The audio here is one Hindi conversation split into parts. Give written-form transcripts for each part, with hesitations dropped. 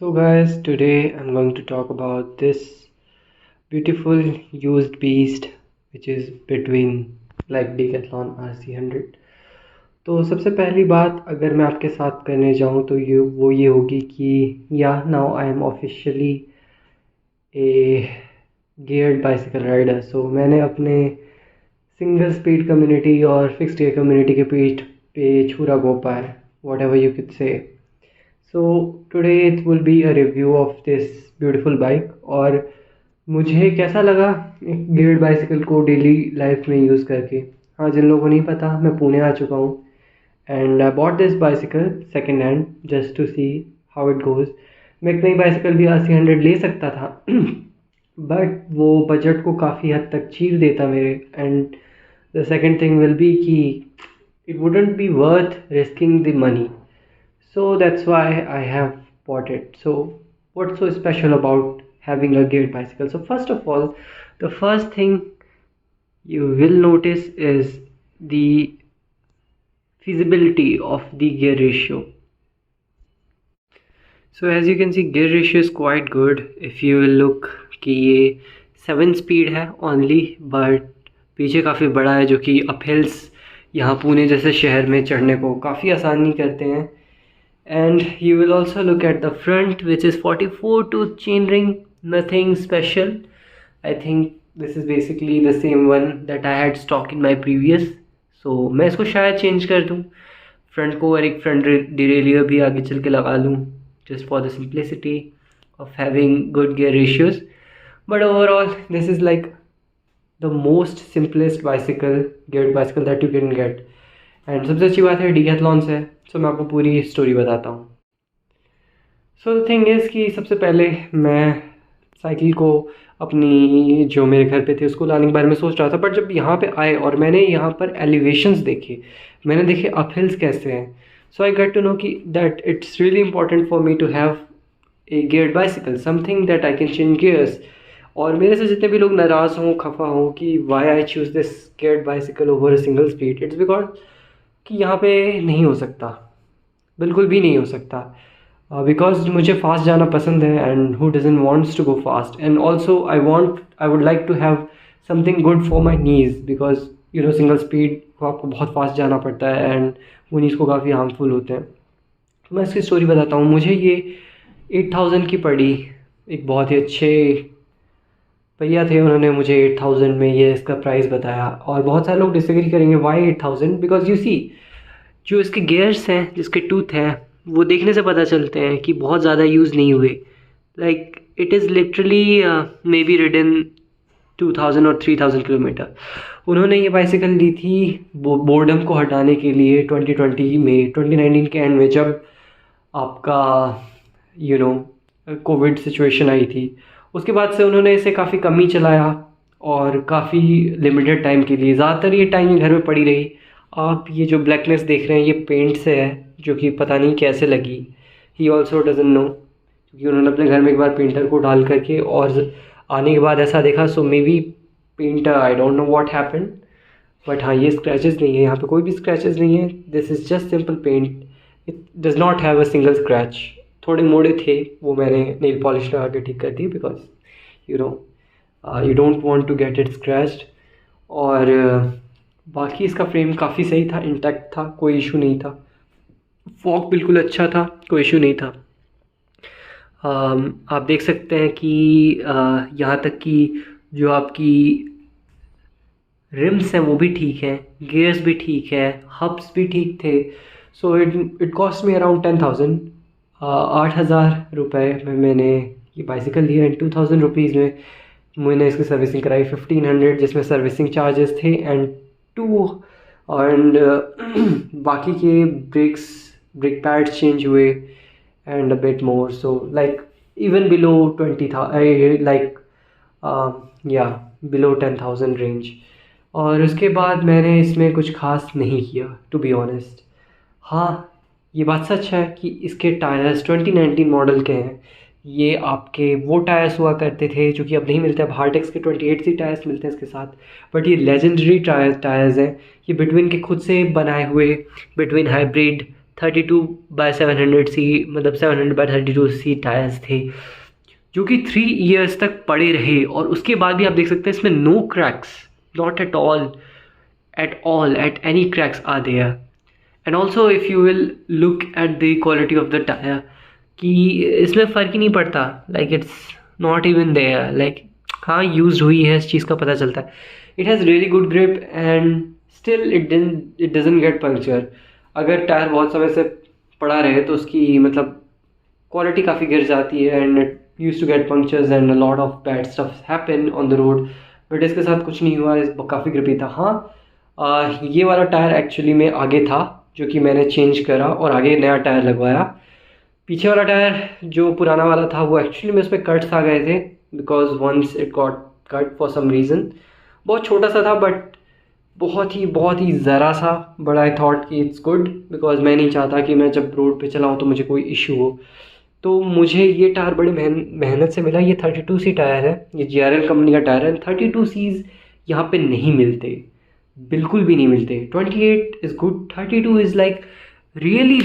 So guys, today I'm going to talk about this beautiful used beast which is between like Decathlon RC100। तो सबसे पहली बात अगर मैं आपके साथ करने जाऊँ तो ये होगी कि या now I am officially a geared bicycle rider. So मैंने अपने सिंगल स्पीड कम्युनिटी और फिक्स्ड गियर कम्युनिटी के पीठ पे छुरा घोंपा है, what ever you could say. So today it will be a review of this beautiful bike और मुझे कैसा लगा एक गियर्ड बाइसिकल को डेली लाइफ में यूज़ करके। हाँ, जिन लोगों को नहीं पता, मैं पुणे आ चुका हूँ and I bought this bicycle second hand just to see how it goes. मैं एक नई बाइसिकल भी RC100 ले सकता था बट वो बजट को काफ़ी हद तक चीर देता मेरे। And the second thing will be कि it wouldn't be worth risking the money, so that's why I have bought it. So what's so special about having a geared bicycle? So first of all, the first thing you will notice is the feasibility of the gear ratio. So as you can see, gear ratio is quite good. If you will look कि ये 7 स्पीड है ओनली, बट पीछे काफ़ी बड़ा है जो कि अपहिल्स यहाँ पुणे जैसे शहर में चढ़ने को काफ़ी आसानी करते हैं। And you will also look at the front which is 44 tooth chain ring, nothing special. I think this is basically the same one that I had stock in my previous. So मैं इसको शायद चेंज कर दूँ फ्रंट को और एक फ्रंट डिरेलियर भी आगे चल के लगा लूँ, just for the simplicity of having good gear ratios. But overall this is like the most simplest geared bicycle that you can get. And सबसे अच्छी बात है Decathlon से। सो मैं आपको पूरी स्टोरी बताता हूँ। सो द थिंग इज़ कि सबसे पहले मैं साइकिल को अपनी जो मेरे घर पे थी उसको लाने के बारे में सोच रहा था, बट जब यहाँ पे आए और मैंने यहाँ पर एलिवेशंस देखे, मैंने देखे अपहिल्स कैसे हैं, so I got to know that it's really important for me to have a geared bicycle, something that I can change gears. और मेरे से जितने भी लोग नाराज़ हों, खफा हों कि why I choose this geared bicycle over a single speed, it's because कि यहाँ पे नहीं हो सकता, बिल्कुल भी नहीं हो सकता, because मुझे फास्ट जाना पसंद है and who doesn't wants to go fast. And also I would like to have something good for my knees because you know single speed को आपको बहुत फास्ट जाना पड़ता है एंड वो नीज को काफ़ी हार्मफुल होते हैं। तो मैं इसकी स्टोरी बताता हूँ। मुझे ये 8000 की पड़ी। एक बहुत ही अच्छे भैया थे, उन्होंने मुझे 8000 में ये इसका प्राइस बताया। और बहुत सारे लोग डिसएग्री करेंगे वाई 8000, बिकॉज यू सी जो इसके गियर्स हैं, जिसके टूथ हैं, वो देखने से पता चलते हैं कि बहुत ज़्यादा यूज़ नहीं हुए। Like it is literally may be ridden 2000 और 3000 किलोमीटर। उन्होंने ये बाइसिकल ली थी बोर्डम को हटाने के लिए 2020 में, 2019 के एंड में, जब आपका कोविड सिचुएशन आई थी। उसके बाद से उन्होंने इसे काफ़ी कम ही चलाया और काफ़ी लिमिटेड टाइम के लिए, ज़्यादातर ये टाइम घर में पड़ी रही। आप ये जो ब्लैकनेस देख रहे हैं ये पेंट से है, जो कि पता नहीं कैसे लगी। ही ऑल्सो डजंट नो, क्योंकि उन्होंने अपने घर में एक बार पेंटर को डाल करके और आने के बाद ऐसा देखा। So maybe paint, I don't know what happened, but हाँ, ये स्क्रैचेस नहीं है, यहाँ पे कोई भी स्क्रैचेस नहीं है। This is just simple paint, it does not have a single scratch. थोड़े मोड़े थे, वो मैंने नेल पॉलिश लगा के ठीक कर दिए because you don't want to get it scratched. और बाकी इसका फ्रेम काफ़ी सही था, इंटैक्ट था, कोई इशू नहीं था। फॉक बिल्कुल अच्छा था, कोई इशू नहीं था। आप देख सकते हैं कि यहाँ तक कि जो आपकी रिम्स हैं वो भी ठीक हैं, गियर्स भी ठीक है, हब्स भी ठीक थे। So it cost me around 10,000। 8,000 रुपये में मैंने ये बाइसिकल लिया एंड 2000 रुपीज़ में मैंने इसकी सर्विसिंग कराई 1500, जिसमें सर्विसिंग चार्जेस थे एंड बाकी के ब्रेक पैड्स चेंज हुए and a bit more, so like even below 20,000, like below 10,000 range. और उसके बाद मैंने इसमें कुछ खास नहीं किया, टू बी ऑनेस्ट। हाँ, ये बात सच है कि इसके टायर्स 2019 मॉडल के हैं। ये आपके वो टायर्स हुआ करते थे जो कि अब नहीं मिलते। अब हार्टेक्स के 28C टायर्स मिलते हैं इसके साथ, बट ये लेजेंडरी टायर्स हैं। ये बिटवीन के खुद से बनाए हुए बिटवीन हाइब्रिड 32/700 सी, मतलब 700/32 सी टायर्स थे, जो कि 3 years तक पड़े रहे। और उसके बाद भी आप देख सकते हैं इसमें no cracks, not at all at any cracks are there. And also if you will look at the quality of the tyre, कि इसमें फ़र्क ही नहीं पड़ता, like it's not even there, like हाँ यूज हुई है इस चीज़ का पता चलता है। It has really good grip and still it doesn't get puncture. अगर टायर बहुत समय से पड़ा रहे तो उसकी मतलब क्वालिटी काफ़ी गिर जाती है, and it use to get punctures and a lot of bad stuff happen on the road. But इसके साथ कुछ नहीं हुआ, इस काफ़ी ग्रिपी था। हाँ, ये वाला टायर एक्चुअली में आगे था, जो कि मैंने चेंज करा और आगे नया टायर लगवाया। पीछे वाला टायर जो पुराना वाला था वो एक्चुअली में उस पर कट्स आ गए थे, because once it got cut for some reason. बहुत छोटा सा था, बट बहुत ही ज़रा सा, बट आई थॉट कि इट्स गुड, बिकॉज मैं नहीं चाहता कि मैं जब रोड पे चलाऊँ तो मुझे कोई इशू हो। तो मुझे ये टायर बड़ी मेहनत से मिला। ये 32 सी टायर है, ये JRL कंपनी का टायर है। 32 सीज़ यहाँ पे नहीं मिलते, बिल्कुल भी नहीं मिलते। 28 is good, 32 is like really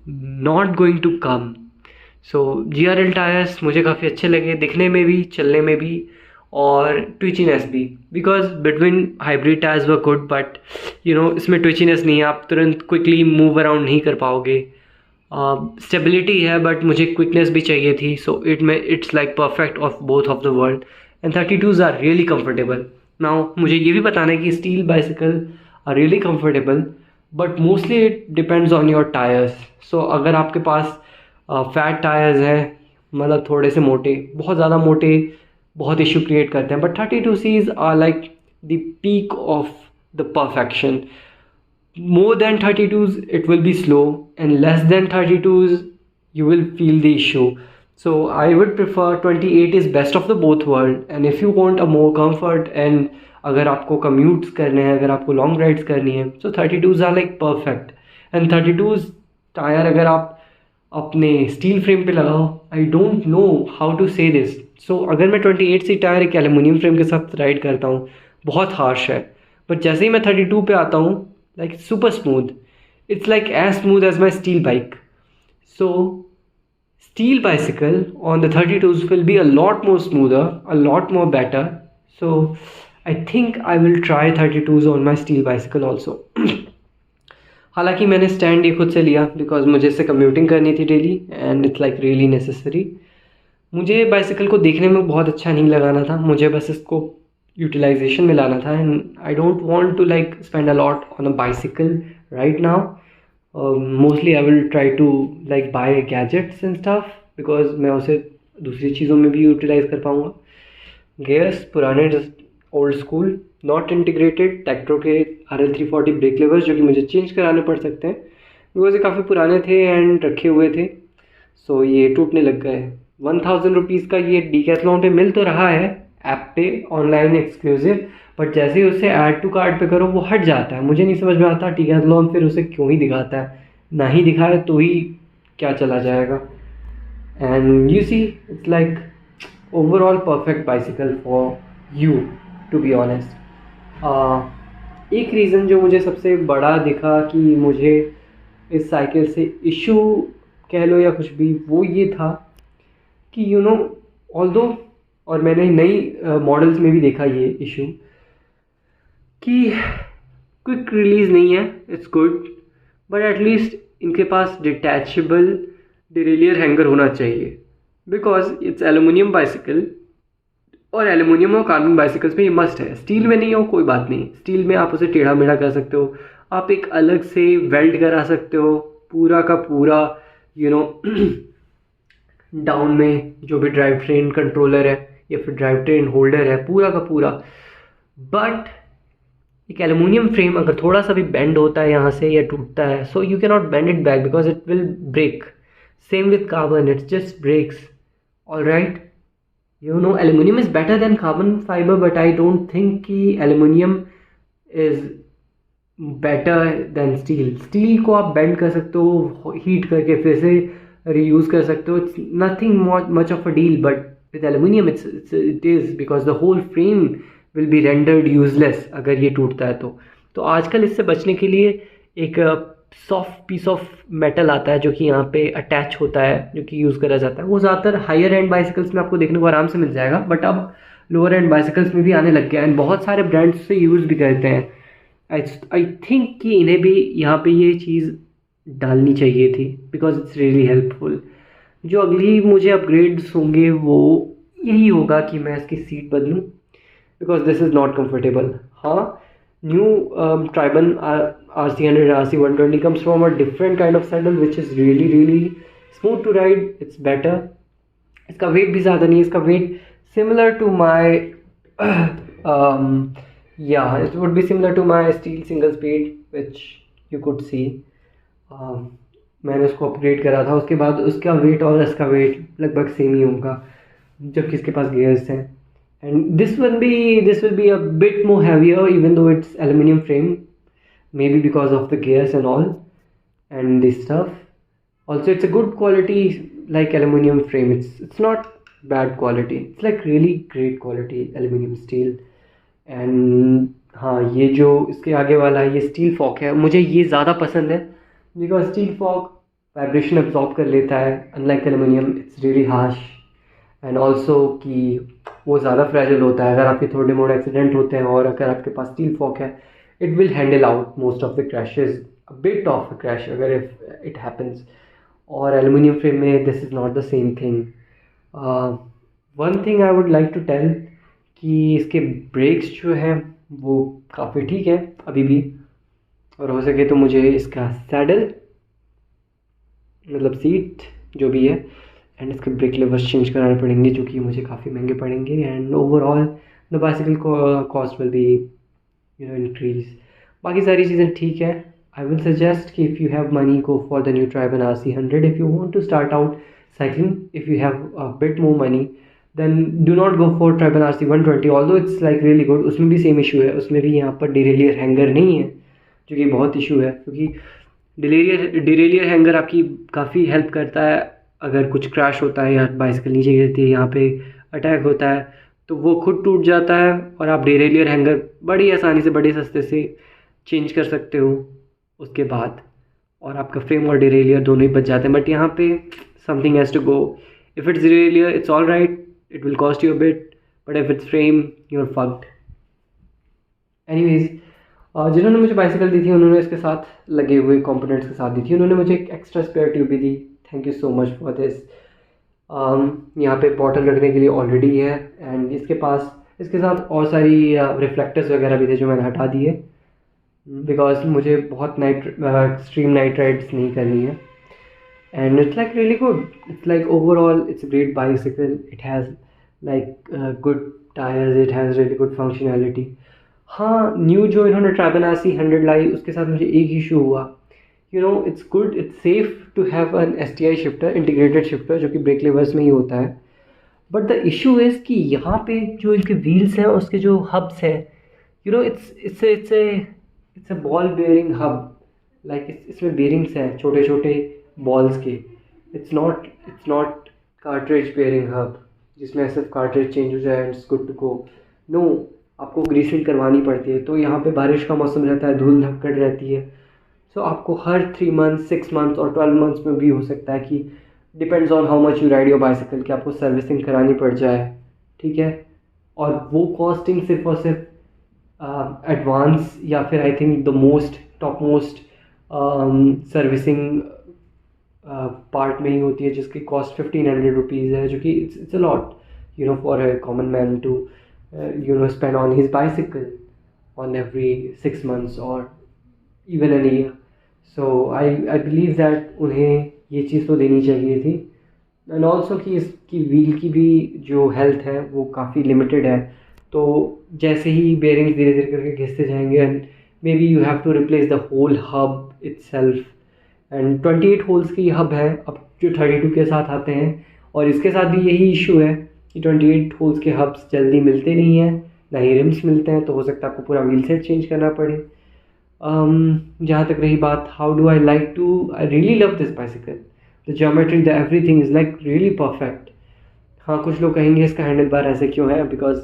not going to come. So JRL tyres मुझे काफ़ी अच्छे लगे, दिखने में भी, चलने में भी, और ट्विचीनेस भी, because between hybrid tyres were good, but इसमें ट्विचीनेस नहीं है, आप तुरंत क्विकली मूव अराउंड नहीं कर पाओगे। स्टेबिलिटी है, बट मुझे क्विकनेस भी चाहिए थी। So it's like perfect of both of the world, and 32s are really comfortable. Now मुझे ये भी बताना है कि steel bicycle are really comfortable, but mostly it depends on your tyres. So अगर आपके पास फैट टायर्स हैं, मतलब थोड़े से मोटे, बहुत ज़्यादा मोटे बहुत इशू क्रिएट करते हैं, but 32Cs are like the peak of the perfection. More than 32s it will be slow, and less than 32s you will feel the issue. So I would prefer 28 is best of the both world, and if you want a more comfort and अगर आपको commutes करने हैं, अगर आपको long rides करनी है, so 32s are like perfect. And 32s tyre अगर आप अपने स्टील फ्रेम पे लगाओ, I don't know how to say this. So अगर मैं 28 सी टायर एक एल्यूमिनियम फ्रेम के साथ राइड करता हूँ, बहुत हार्श है, बट जैसे ही मैं 32 पे आता हूँ, like super smooth. It's like as smooth as my steel bike. So steel bicycle on the 32s will be a lot more smoother, a lot more better. So I think I will try 32s on my steel bicycle also. हालांकि मैंने स्टैंड ये खुद से लिया, बिकॉज मुझे इससे कम्यूटिंग करनी थी daily, and it's like really necessary. मुझे बाइसिकल को देखने में बहुत अच्छा नहीं लगाना था, मुझे बस इसको यूटिलाइजेशन में लाना था, and I don't want to like spend a lot on a bicycle right now. Mostly I will try to like buy gadgets and stuff, because मैं उसे दूसरी चीज़ों में भी यूटिलाइज कर पाऊँगा। गेयर्स पुराने ओल्ड स्कूल नॉट इंटीग्रेटेड टेक्ट्रो के RL340 ब्रेक लेवर्स, जो कि मुझे चेंज कराने पड़ सकते हैं, बिकॉज ये काफ़ी पुराने थे एंड रखे हुए थे। सो ये टूटने लग गए। 1000 रुपीज़ का ये डीकैथलॉन पे मिल तो रहा है ऐप पे, ऑनलाइन एक्सक्लूसिव, बट जैसे ही उसे ऐड टू कार्ट पे करो वो हट जाता है। मुझे नहीं समझ में आता डीकैथलॉन फिर उसे क्यों ही दिखाता है, ना ही दिखाए तो ही क्या चला जाएगा। And you see it's like overall perfect bicycle for you, to be honest. एक रीज़न जो मुझे सबसे बड़ा दिखा कि मुझे इस साइकिल से इशू कह लो या कुछ भी, वो ये था कि ऑल्दो, और मैंने नई मॉडल्स में भी देखा ये इशू, कि क्विक रिलीज़ नहीं है। इट्स गुड, बट एटलीस्ट इनके पास डिटैचेबल डिरेलियर हैंगर होना चाहिए, बिकॉज इट्स एल्यूमिनियम बाइसिकल, और एल्यूमिनियम और कार्बन बाइसिकल्स में ये मस्ट है। स्टील में नहीं हो कोई बात नहीं, स्टील में आप उसे टेढ़ा मेढ़ा कर सकते हो, आप एक अलग से वेल्ड करा सकते हो पूरा का पूरा, डाउन में जो भी ड्राइव ट्रेन कंट्रोलर है या फिर ड्राइव ट्रेन होल्डर है, पूरा का पूरा। बट एक एल्यूमिनियम फ्रेम अगर थोड़ा सा भी बेंड होता है यहाँ से या टूटता है, so you can not bend it back because it will break. Same with carbon, it's just breaks. Alright, aluminium is better than carbon fibre, but I don't think कि aluminium is better than steel. Steel को आप बेंड कर सकते हो, हीट करके फिर से रीयूज़ कर सकते हो, it's nothing much of a deal. But with aluminium it is, because the whole frame will be rendered useless अगर ये टूटता है तो आजकल इससे बचने के लिए एक सॉफ्ट पीस ऑफ मेटल आता है जो कि यहाँ पे अटैच होता है, जो कि यूज़ करा जाता है। वो ज़्यादातर हायर एंड बाइसिकल्स में आपको देखने को आराम से मिल जाएगा, बट अब लोअर एंड बाइसिकल्स में भी आने लग गया है, एंड बहुत सारे ब्रांड्स से यूज़ भी करते हैं। आई थिंक कि इन्हें भी यहाँ पे ये चीज़ डालनी चाहिए थी, बिकॉज इट्स रियली हेल्पफुल। जो अगली मुझे अपग्रेड्स होंगे वो यही होगा कि मैं इसकी सीट बदलूँ, because this is not comfortable. हाँ, new Triban RC100 RC120 comes from a different kind of saddle which is really smooth to ride. It's better. इसका वेट भी ज़्यादा नहीं है, इसका wait similar to my yeah, it would be similar to my steel single speed which you could see. मैंने उसको अपग्रेड करा था, उसके बाद उसका वेट और इसका वेट लगभग सेम ही होगा, जबकि इसके पास गियर्स हैं। And this will be a bit more heavier even though it's aluminum frame, maybe because of the gears and all and this stuff. Also, it's a good quality like aluminum frame. It's not bad quality. It's like really great quality aluminum steel. And हाँ, ये जो इसके आगे वाला है ये स्टील फॉक है, मुझे ये ज़्यादा पसंद है because steel fork vibration absorb कर लेता है, unlike aluminium it's really harsh. And also कि वो ज़्यादा फ्रैजिल होता है, अगर आपके थोड़े मोड़े एक्सीडेंट होते हैं और अगर आपके पास स्टील फॉक है, it will handle out most of the crashes, a bit of a crash अगर इफ इट हैपन्स। और एलुमिनियम फ्रेम में this is not the same thing. One thing I would like to tell कि इसके ब्रेक्स जो हैं वो काफ़ी ठीक है अभी भी, और हो सके तो मुझे इसका सैडल मतलब सीट जो भी है एंड इसके ब्रेक लेवर्स चेंज कराने पड़ेंगे, जो कि मुझे काफ़ी महंगे पड़ेंगे। And overall the bicycle cost will be increase. बाकी सारी चीज़ें ठीक है। आई विल सजेस्ट कि if you have money go for the new Triban RC100 if you want to start out cycling. If you have a bit more money then do not go for Triban RC120, although it's like really good. उसमें भी सेम इशू है, उसमें भी यहाँ पर डिरेलियर हैंगर नहीं है, जो कि बहुत इशू है, क्योंकि डिरेलियर हैंगर आपकी काफ़ी हेल्प करता है अगर कुछ क्रैश होता है या बाइसिकल नीचे गिरती है, यहाँ पे अटैक होता है तो वो खुद टूट जाता है और आप डिरेलियर हैंगर बड़ी आसानी से बड़े सस्ते से चेंज कर सकते हो उसके बाद, और आपका फ्रेम और डिरेलियर दोनों ही बच जाते हैं। बट यहाँ पे something has to go. If it's derailleur it's all right, it will cost you a bit, but if it's frame you are fucked. Anyways, जिन्होंने मुझे बाइसिकल दी थी उन्होंने इसके साथ लगे हुए कंपोनेंट्स के साथ दी थी, उन्होंने मुझे एक एक्स्ट्रा स्पेयर ट्यूब भी दी। Thank you so much for this. यहाँ पे बॉटल रखने के लिए ऑलरेडी है, एंड इसके साथ और सारी रिफ्लेक्टर्स वगैरह भी थे जो मैंने हटा दिए, बिकॉज मुझे बहुत एक्सट्रीम नाइट राइड्स नहीं करनी है। And it's like really good, it's like overall it's a great bicycle. It has like good tyres, it has really good functionality. हाँ, न्यू जो इन्होंने ट्राइबन RC100 लाई उसके साथ मुझे एक इशू हुआ। It's good, it's safe to have an STI shifter, integrated shifter, जो कि ब्रेक लेवर्स में ही होता है। बट द इशू इज़ कि यहाँ पे जो इनके व्हील्स हैं उसके जो हब्स हैं, it's a ball bearing hub, like इसमें बेयरिंग्स हैं छोटे छोटे बॉल्स के। It's not cartridge bearing hub जिसमें सिर्फ कार्ट्रिज चेंज हो जाए and it's good to go. No, आपको ग्रीसिंग करवानी पड़ती है। तो यहाँ पे बारिश का मौसम रहता है, धूल धक्कड़ रहती है, सो आपको हर 3 मंथ्स 6 मंथ्स और 12 मंथ्स में भी हो सकता है कि depends on how much you ride your bicycle कि आपको सर्विसिंग करानी पड़ जाए, ठीक है। और वो कॉस्टिंग सिर्फ और सिर्फ एडवांस या फिर I think the top most servicing part में ही होती है, जिसकी कॉस्ट 1500 रुपीज़ है, जो कि it's a lot for a common man to spend on his bicycle on every 6 months or even a year. So I believe that उन्हें ये चीज़ तो देनी चाहिए थी। एंड ऑल्सो कि इसकी व्हील की भी जो हेल्थ है वो काफ़ी लिमिटेड है, तो जैसे ही बेयरिंग्स धीरे धीरे करके घिसते जाएंगे and maybe you have to replace the whole hub itself. And 28 holes की हब है अब जो 32 के साथ आते हैं, और इसके साथ भी यही इशू है कि 28 होल्स के हब्स जल्दी मिलते नहीं हैं, ना ही रिम्स मिलते हैं, तो हो सकता है आपको पूरा व्हील सेट चेंज करना पड़े। जहाँ तक रही बात how do I like to, I really love this bicycle, the geometry, the everything is like really perfect. हाँ, कुछ लोग कहेंगे इसका हैंडल बार ऐसे क्यों है, because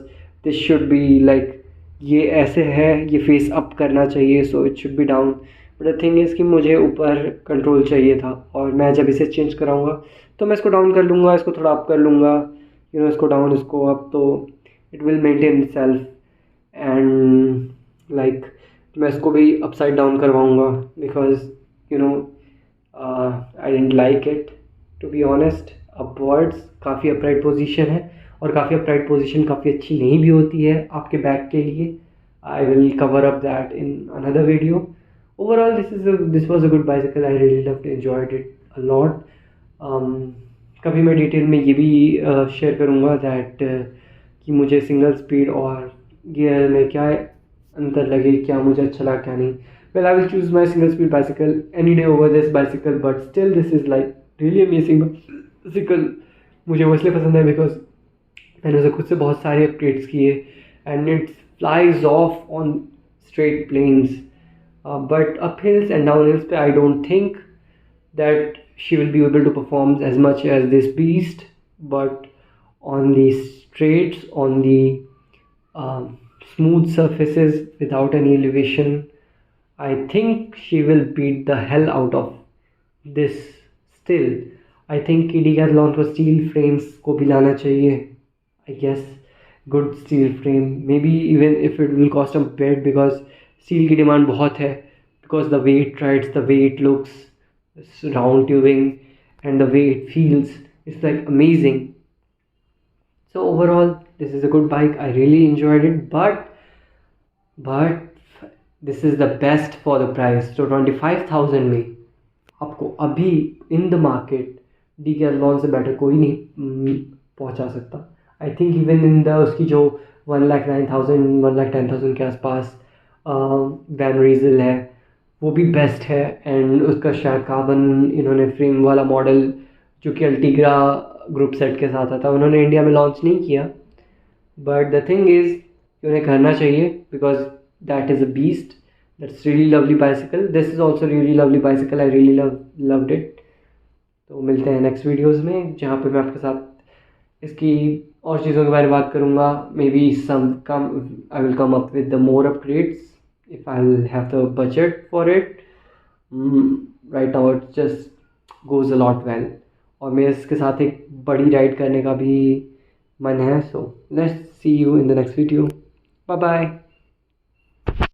this should be like ये ऐसे है, ये फेस अप करना चाहिए, so it should be down. But the thing is कि मुझे ऊपर कंट्रोल चाहिए था, और मैं जब इसे चेंज कराऊँगा तो मैं इसको डाउन कर लूँगा, इसको थोड़ा अप कर लूँगा, इसको डाउन इसको अप, तो it will maintain itself. And like मैं इसको भी अपसाइड डाउन करवाऊँगा because you know I don't like it to be honest. Upwards काफ़ी अपराइट पोजीशन है, और काफ़ी अपराइट पोजीशन काफ़ी अच्छी नहीं भी होती है आपके बैक के लिए। I will cover up that in another video. Overall this was a good bicycle, I really loved enjoyed it a lot. कभी मैं डिटेल में ये भी शेयर करूँगा दैट कि मुझे सिंगल स्पीड और गियर में क्या अंतर लगे, क्या मुझे अच्छा लगा क्या नहीं। Well, I will choose my single speed bicycle any day over this bicycle, but still this is like really amazing bicycle. मुझे वो इसलिए पसंद है बिकॉज मैंने उसे खुद से बहुत सारे अपग्रेड्स किए, and it flies off on straight plains, but up hills and down hills पे I don't think that she will be able to perform as much as this beast, but on the straights, on the smooth surfaces without any elevation, I think she will beat the hell out of this. Still I think कि Decathlon को steel frames को भी लाना चाहिए, I guess good steel frame, maybe even if it will cost a bit because steel की demand बहुत है, because the way it rides, the way it looks, this round tubing and the way it feels, it's like amazing. So overall this is a good bike, I really enjoyed it, but this is the best for the price. So 25,000 में आपको अभी in the market Decathlon से बेटर कोई नहीं पहुंचा सकता। I think even in the उसकी जो 1,09,000 1,10,000 के आसपास वैन रीजल है वो भी बेस्ट है, एंड उसका शायद कार्बन इन्होंने फ्रेम वाला मॉडल जो कि अल्टीग्रा ग्रुप सेट के साथ आता, उन्होंने इंडिया में लॉन्च नहीं किया, बट द थिंग इज़ कि उन्हें करना चाहिए because that is a beast, that's really lovely bicycle, this is also really lovely bicycle, I really loved it. तो मिलते हैं नेक्स्ट वीडियोज़ में जहाँ पे मैं आपके साथ इसकी और चीज़ों के बारे में बात करूँगा। Maybe I will come up with the more upgrades if I'll have the budget for it. Right now it just goes a lot well, और मेरे इसके साथ एक बड़ी राइड करने का भी मन है। So let's see you in the next video. Bye bye.